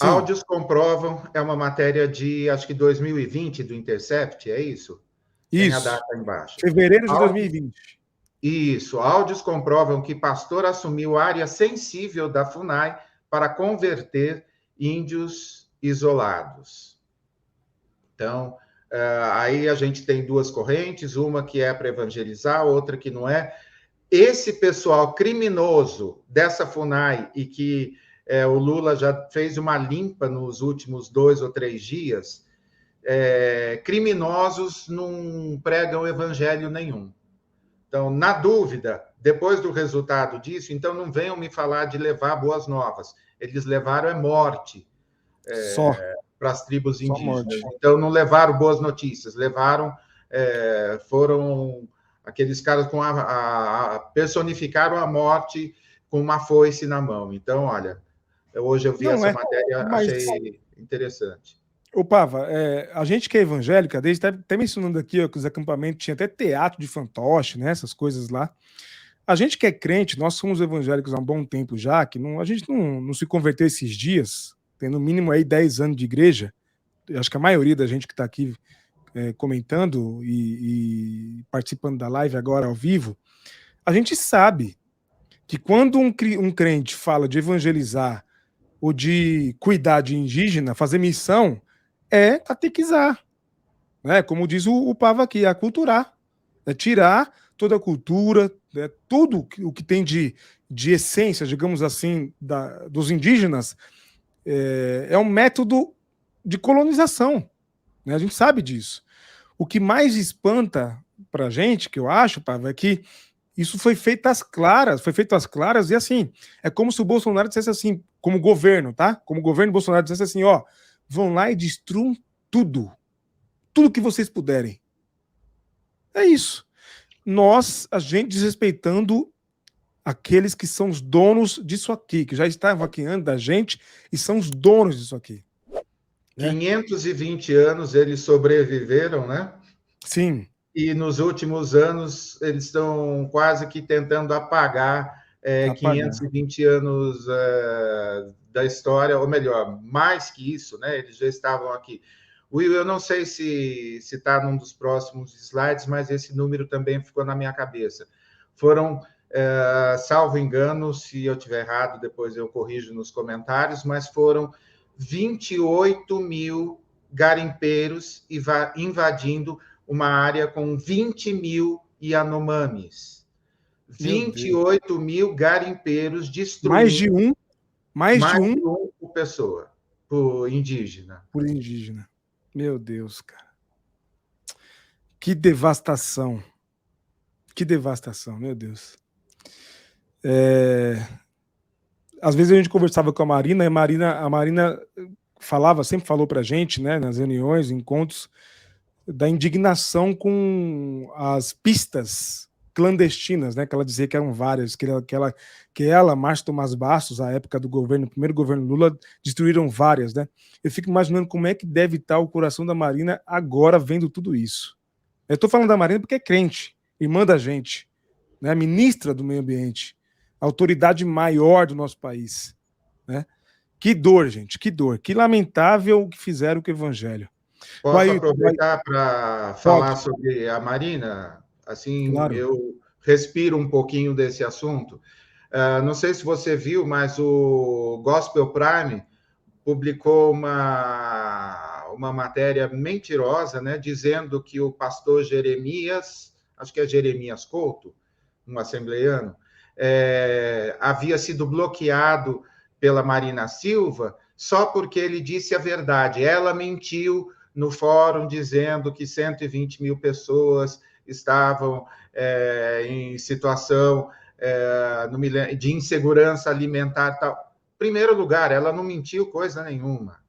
Sim. Áudios comprovam, é uma matéria de, acho que 2020, do Intercept, é isso? Tem a Isso. data embaixo. Fevereiro de Áudios, 2020. isso, áudios comprovam que pastor assumiu área sensível da FUNAI para converter índios isolados. Então, aí a gente tem duas correntes, uma que é para evangelizar, outra que não é. Esse pessoal criminoso dessa FUNAI e que o Lula já fez uma limpa nos últimos 2 ou 3 dias, criminosos não pregam evangelho nenhum. Então, na dúvida, depois do resultado disso, então não venham me falar de levar boas novas. Eles levaram morte Só. para as tribos Só indígenas. morte. Então, não levaram boas notícias, levaram, foram aqueles caras com personificaram a morte com uma foice na mão. Então, olha, hoje eu vi Não essa é, matéria, mas achei interessante. ô, Pava, a gente que é evangélica, desde até mencionando aqui ó, que os acampamentos tinha até teatro de fantoche, né? Essas coisas lá. A gente que é crente, nós somos evangélicos há um bom tempo já, que não, a gente não se converteu esses dias, tem no mínimo aí 10 anos de igreja. Eu acho que a maioria da gente que está aqui comentando e participando da live agora ao vivo, a gente sabe que quando um crente fala de evangelizar ou de cuidar de indígena, fazer missão, é catequizar, né? Como diz o Pava aqui, é aculturar, é tirar toda a cultura, tudo o que tem de essência, digamos assim, dos indígenas, é um método de colonização, né? A gente sabe disso. O que mais espanta para a gente, que eu acho, Pava, é que isso foi feito às claras, e assim, é como se o Bolsonaro dissesse assim, como governo, tá? Como governo Bolsonaro dissesse assim, ó, vão lá e destruam tudo, tudo que vocês puderem. É isso. A gente desrespeitando aqueles que são os donos disso aqui, que já estavam aqui antes da gente e são os donos disso aqui. Né? 520 anos eles sobreviveram, né? Sim. E nos últimos anos eles estão quase que tentando apagar 520 anos da história, ou melhor, mais que isso, né? Eles já estavam aqui. Will, eu não sei se está num dos próximos slides, mas esse número também ficou na minha cabeça. Foram, salvo engano, se eu estiver errado, depois eu corrijo nos comentários, mas foram 28 mil garimpeiros invadindo uma área com 20 mil Yanomamis. 28 mil garimpeiros destruindo mais de um por pessoa, por indígena. Por indígena. Meu Deus, cara. Que devastação. Que devastação, meu Deus. Às vezes a gente conversava com a Marina, e a Marina sempre falou pra gente, né, nas reuniões, encontros, da indignação com as pistas clandestinas, né, que ela dizia que eram várias, que ela, Márcio Tomás Bastos, à época do primeiro governo Lula, destruíram várias, né? Eu fico imaginando como é que deve estar o coração da Marina agora vendo tudo isso. Eu estou falando da Marina porque é crente, irmã da gente, né, ministra do meio ambiente, autoridade maior do nosso país, né? Que dor, gente, que dor, que lamentável o que fizeram com o evangelho. Posso aproveitar para falar sobre a Marina? Assim, claro. eu respiro um pouquinho desse assunto. Não sei se você viu, mas o Gospel Prime publicou uma matéria mentirosa, né, dizendo que o pastor Jeremias, acho que é Jeremias Couto, um assembleiano, havia sido bloqueado pela Marina Silva só porque ele disse a verdade. Ela mentiu no fórum dizendo que 120 mil pessoas estavam em situação de insegurança alimentar e tal. Primeiro lugar, ela não mentiu coisa nenhuma.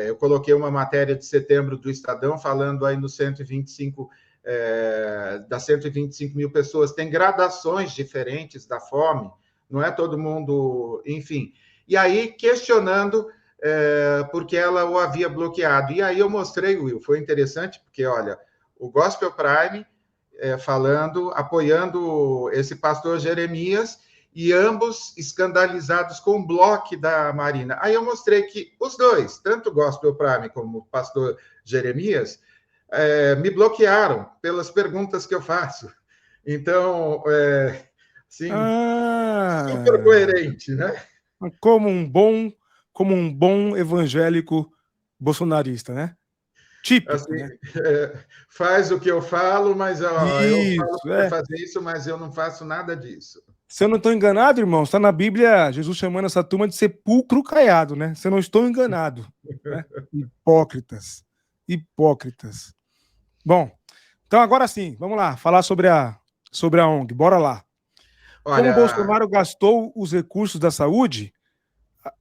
Eu coloquei uma matéria de setembro do Estadão falando aí nos 125 das 125 mil pessoas, tem gradações diferentes da fome, não é todo mundo, enfim. E aí, questionando porque ela o havia bloqueado. E aí eu mostrei, Will, foi interessante, porque, olha, o Gospel Prime falando, apoiando esse pastor Jeremias, e ambos escandalizados com o bloco da Marina. Aí eu mostrei que os dois, tanto o Gospel Prime como o pastor Jeremias, me bloquearam pelas perguntas que eu faço. Então, sim, super coerente, né? Como um bom evangélico bolsonarista, né? Típico, Assim, né? Faz o que eu falo, mas eu falo Isso, para você fazer isso, mas eu não faço nada disso. Se eu não estou enganado, irmão, está na Bíblia Jesus chamando essa turma de sepulcro caiado, né? Se eu não estou enganado. Né? Hipócritas. Hipócritas. Bom, então agora sim, vamos lá, falar sobre a ONG. Bora lá. Como o Olha, Bolsonaro gastou os recursos da saúde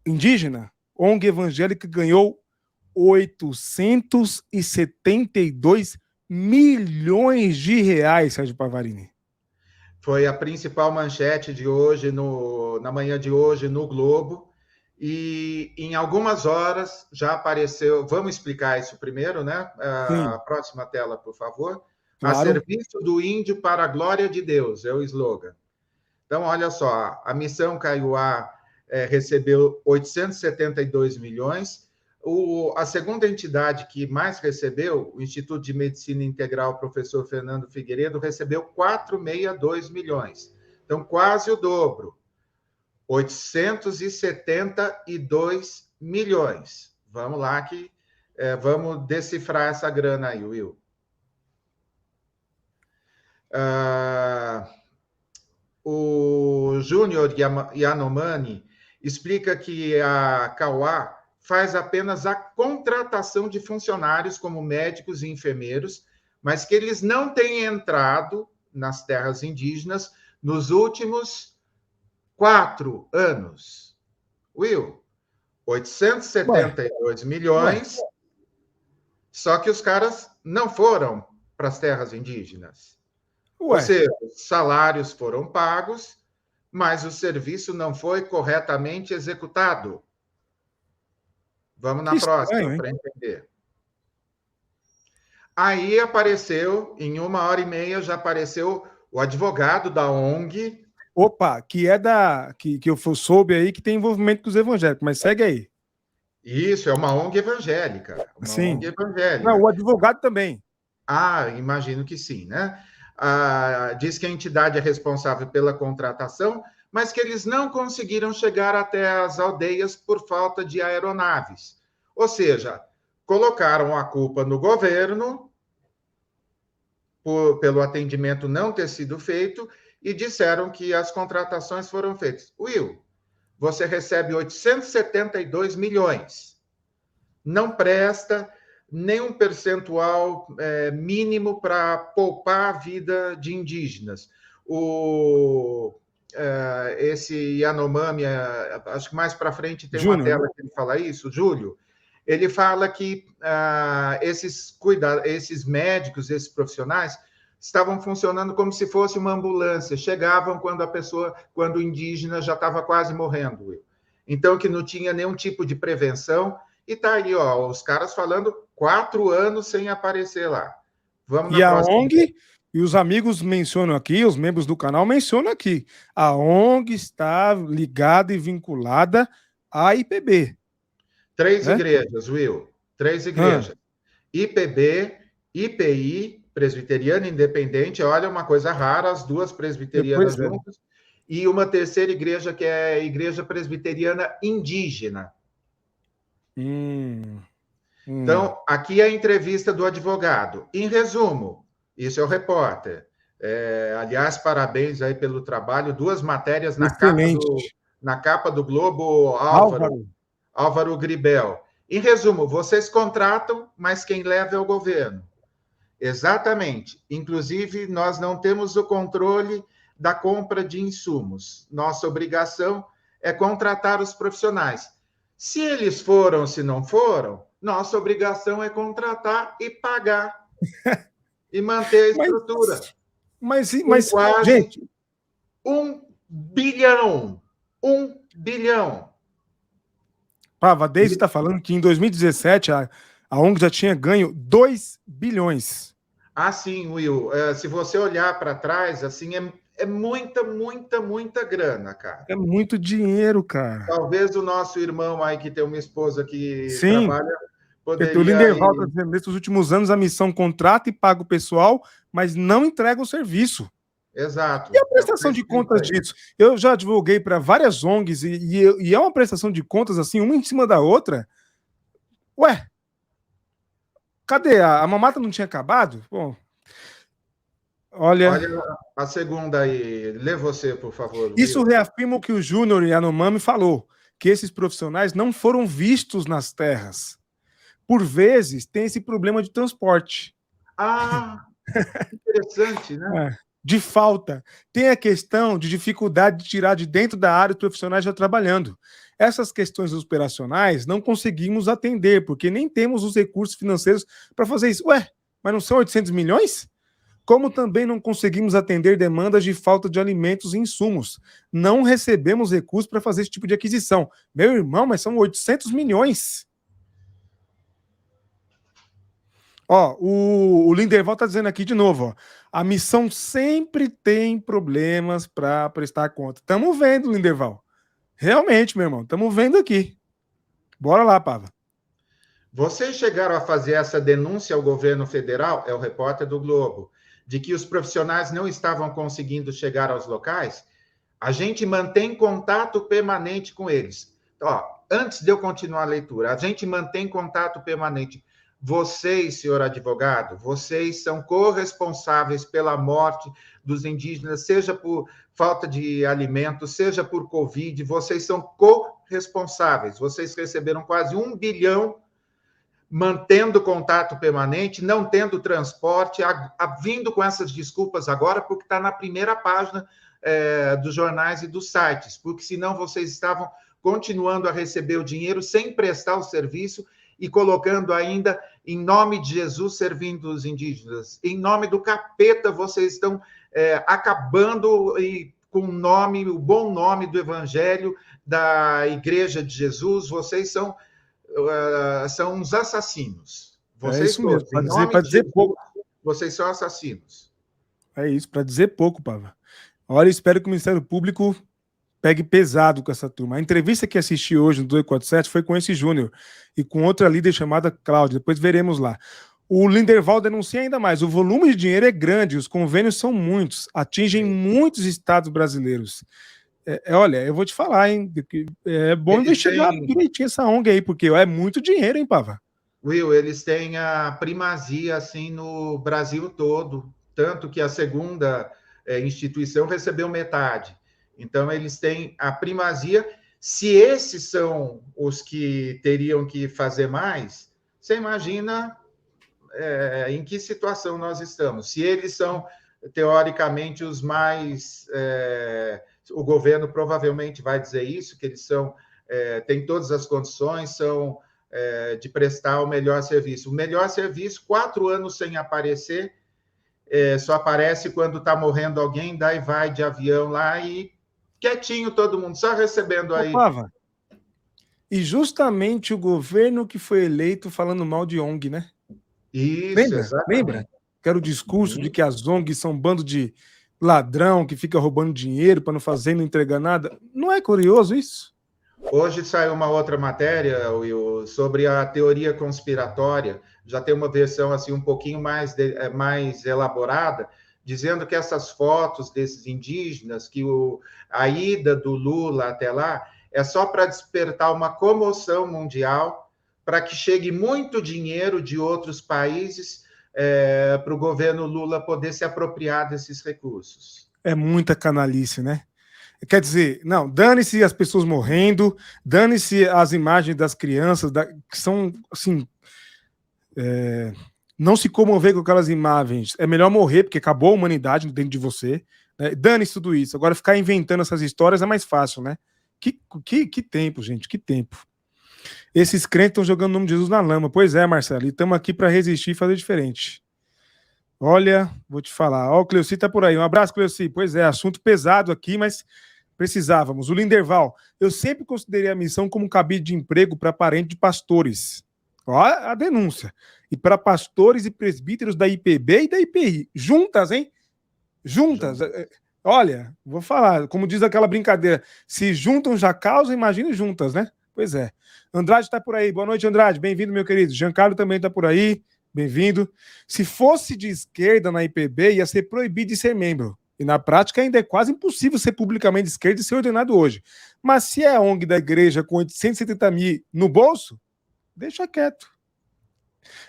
indígena, ONG evangélica ganhou 872 milhões de reais, Sérgio Pavarini. foi a principal manchete de hoje, na manhã de hoje, no Globo. E em algumas horas já apareceu. Vamos explicar isso primeiro, né? Sim. A próxima tela, por favor. A Claro. serviço do índio para a glória de Deus, é o slogan. Então, olha só, a missão Kaiowá recebeu 872 milhões. A segunda entidade que mais recebeu, o Instituto de Medicina Integral, professor Fernando Figueiredo, recebeu 462 milhões. Então, quase o dobro. 872 milhões. Vamos lá que vamos decifrar essa grana aí, Will. O Júnior Yanomami explica que a Kaiowá faz apenas a contratação de funcionários como médicos e enfermeiros, mas que eles não têm entrado nas terras indígenas nos últimos 4 anos. Will, 872 milhões, só que os caras não foram para as terras indígenas. Ou seja, os salários foram pagos, mas o serviço não foi corretamente executado. Vamos na próxima para entender. Aí apareceu, em 1h30, já apareceu o advogado da ONG. Opa, que é que eu soube aí que tem envolvimento com os evangélicos, mas segue aí. Isso, é uma ONG evangélica. Sim. ONG evangélica. Não, o advogado também. Imagino que sim, né? Diz que a entidade é responsável pela contratação, mas que eles não conseguiram chegar até as aldeias por falta de aeronaves. Ou seja, colocaram a culpa no governo pelo atendimento não ter sido feito e disseram que as contratações foram feitas. Will, você recebe 872 milhões. Não presta nenhum percentual mínimo para poupar a vida de indígenas. Esse Yanomami, acho que mais para frente tem uma tela que ele fala isso, Júlio. Ele fala que esses médicos, esses profissionais, estavam funcionando como se fosse uma ambulância. Chegavam quando o indígena já estava quase morrendo. Então, que não tinha nenhum tipo de prevenção. E tá aí, ó, os caras falando 4 anos sem aparecer lá. Vamos na próxima. A ONG, e os amigos mencionam aqui, os membros do canal mencionam aqui, a ONG está ligada e vinculada à IPB. 3 igrejas, Will. 3 igrejas. IPB, IPI, Presbiteriana Independente, olha, uma coisa rara, as duas presbiterianas juntas, e uma terceira igreja, que é a Igreja Presbiteriana Indígena. Então, aqui é a entrevista do advogado. Em resumo, isso é o repórter. Aliás, parabéns aí pelo trabalho. 2 matérias na capa do Globo, Álvaro Gribel. Em resumo, vocês contratam, mas quem leva é o governo. Exatamente. Inclusive, nós não temos o controle da compra de insumos. Nossa obrigação é contratar os profissionais. Se eles foram, se não foram, nossa obrigação é contratar e pagar. E manter a estrutura. Mas quase gente... 1 bilhão. 1 bilhão. Pava, desde está falando que em 2017 a ONG já tinha ganho 2 bilhões. Sim, Will. Se você olhar para trás, assim, é muita grana, cara. É muito dinheiro, cara. Talvez o nosso irmão aí, que tem uma esposa que Sim, trabalha, o poderia Linderval está ir. dizendo, nesses últimos anos a missão contrata e paga o pessoal, mas não entrega o serviço. E Exato, a é o que está prestação de escrito contas aí. disso? Eu já divulguei para várias ONGs e é uma prestação de contas assim, uma em cima da outra. Ué, cadê? A mamata não tinha acabado? Bom, olha, Olha a segunda aí. Lê você, por favor, isso Will. reafirma o que o Júnior Yanomami falou, que esses profissionais não foram vistos nas terras. Por vezes, tem esse problema de transporte. Ah, interessante, né? É, de falta. Tem a questão de dificuldade de tirar de dentro da área os profissionais já trabalhando. Essas questões operacionais não conseguimos atender, porque nem temos os recursos financeiros para fazer isso. Ué, mas não são 800 milhões? Como também não conseguimos atender demandas de falta de alimentos e insumos. Não recebemos recursos para fazer esse tipo de aquisição. Meu irmão, mas são 800 milhões. Ó, o Linderval está dizendo aqui de novo, ó, a missão sempre tem problemas para prestar conta. Estamos vendo, Linderval. Realmente, meu irmão, estamos vendo aqui. Bora lá, Pava. Vocês chegaram a fazer essa denúncia ao governo federal, é o repórter do Globo, de que os profissionais não estavam conseguindo chegar aos locais? A gente mantém contato permanente com eles. Ó, antes de eu continuar a leitura, a gente mantém contato permanente. Vocês, senhor advogado, vocês são corresponsáveis pela morte dos indígenas, seja por falta de alimento, seja por Covid, vocês são corresponsáveis. Vocês receberam quase 1 bilhão mantendo contato permanente, não tendo transporte, vindo com essas desculpas agora, porque está na primeira página dos jornais e dos sites, porque senão vocês estavam continuando a receber o dinheiro sem prestar o serviço e colocando ainda em nome de Jesus servindo os indígenas. Em nome do capeta, vocês estão acabando com o bom nome do Evangelho, da Igreja de Jesus, vocês são uns assassinos. É Vocês isso mesmo, todos, em nome para de dizer Jesus, pouco. vocês são assassinos. É isso, para dizer pouco, Pava. Olha, espero que o Ministério Público pegue pesado com essa turma. A entrevista que assisti hoje no 247 foi com esse Júnior e com outra líder chamada Cláudia. Depois veremos lá. O Linderval denuncia ainda mais. O volume de dinheiro é grande, os convênios são muitos, atingem muitos estados brasileiros. Olha, eu vou te falar, hein? É bom investigar direitinho essa ONG aí, porque é muito dinheiro, hein, Pava? Will, eles têm a primazia assim no Brasil todo, tanto que a segunda instituição recebeu metade. Então, eles têm a primazia. Se esses são os que teriam que fazer mais, você imagina em que situação nós estamos. Se eles são, teoricamente, os mais... o governo provavelmente vai dizer isso, que eles são têm todas as condições, são de prestar o melhor serviço. O melhor serviço, 4 anos sem aparecer, só aparece quando está morrendo alguém, daí vai de avião lá e quietinho todo mundo, só recebendo aí. Pava, e justamente o governo que foi eleito falando mal de ONG, né? Isso, Lembra? Que era o discurso de que as ONGs são um bando de ladrão que fica roubando dinheiro para não fazer e não entregar nada. Não é curioso isso? Hoje saiu uma outra matéria, Will, sobre a teoria conspiratória. Já tem uma versão assim um pouquinho mais elaborada, dizendo que essas fotos desses indígenas, que a ida do Lula até lá, é só para despertar uma comoção mundial, para que chegue muito dinheiro de outros países para o governo Lula poder se apropriar desses recursos. É muita canalice, né? Quer dizer, não, dane-se as pessoas morrendo, dane-se as imagens das crianças, que são, assim, não se comover com aquelas imagens. É melhor morrer, porque acabou a humanidade dentro de você. Né? Dane-se tudo isso. Agora, ficar inventando essas histórias é mais fácil, né? Que tempo, gente, que tempo. Esses crentes estão jogando o nome de Jesus na lama. Pois é, Marcelo, e estamos aqui para resistir e fazer diferente. Olha, vou te falar. Ó, o Cleuci tá por aí. Um abraço, Cleuci. Pois é, assunto pesado aqui, mas precisávamos. O Linderval, eu sempre considerei a missão como um cabide de emprego para parente de pastores. Ó, a denúncia. E para pastores e presbíteros da IPB e da IPI. Juntas, hein? Juntas. Olha, vou falar, como diz aquela brincadeira, se juntam já causam, imagine juntas, né? Pois é. Andrade está por aí. Boa noite, Andrade. Bem-vindo, meu querido. Giancarlo também está por aí. Bem-vindo. Se fosse de esquerda na IPB, ia ser proibido de ser membro. E na prática ainda é quase impossível ser publicamente de esquerda e ser ordenado hoje. Mas se é a ONG da igreja com 870 mil no bolso, deixa quieto.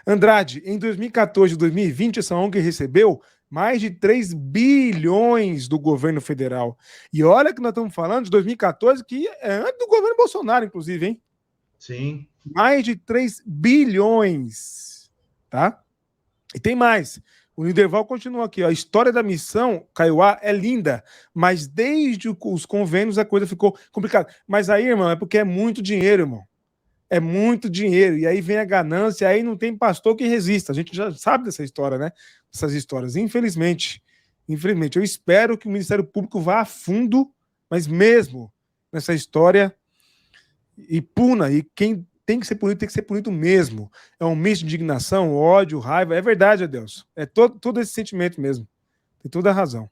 Andrade, em 2014 e 2020, essa ONG recebeu mais de 3 bilhões do governo federal. E olha que nós estamos falando de 2014, que é antes do governo Bolsonaro, inclusive, hein? Sim. Mais de 3 bilhões, tá? E tem mais. O Niderval continua aqui. Ó. A história da missão Kaiowá é linda, mas desde os convênios a coisa ficou complicada. Mas aí, irmão, é porque é muito dinheiro, irmão. É muito dinheiro. E aí vem a ganância, aí não tem pastor que resista. A gente já sabe dessa história, né? Essas histórias. Infelizmente. Infelizmente. Eu espero que o Ministério Público vá a fundo, mas mesmo nessa história, e puna. E quem tem que ser punido mesmo. É um misto de indignação, ódio, raiva. É verdade, Adelson. É todo esse sentimento mesmo. Tem toda a razão.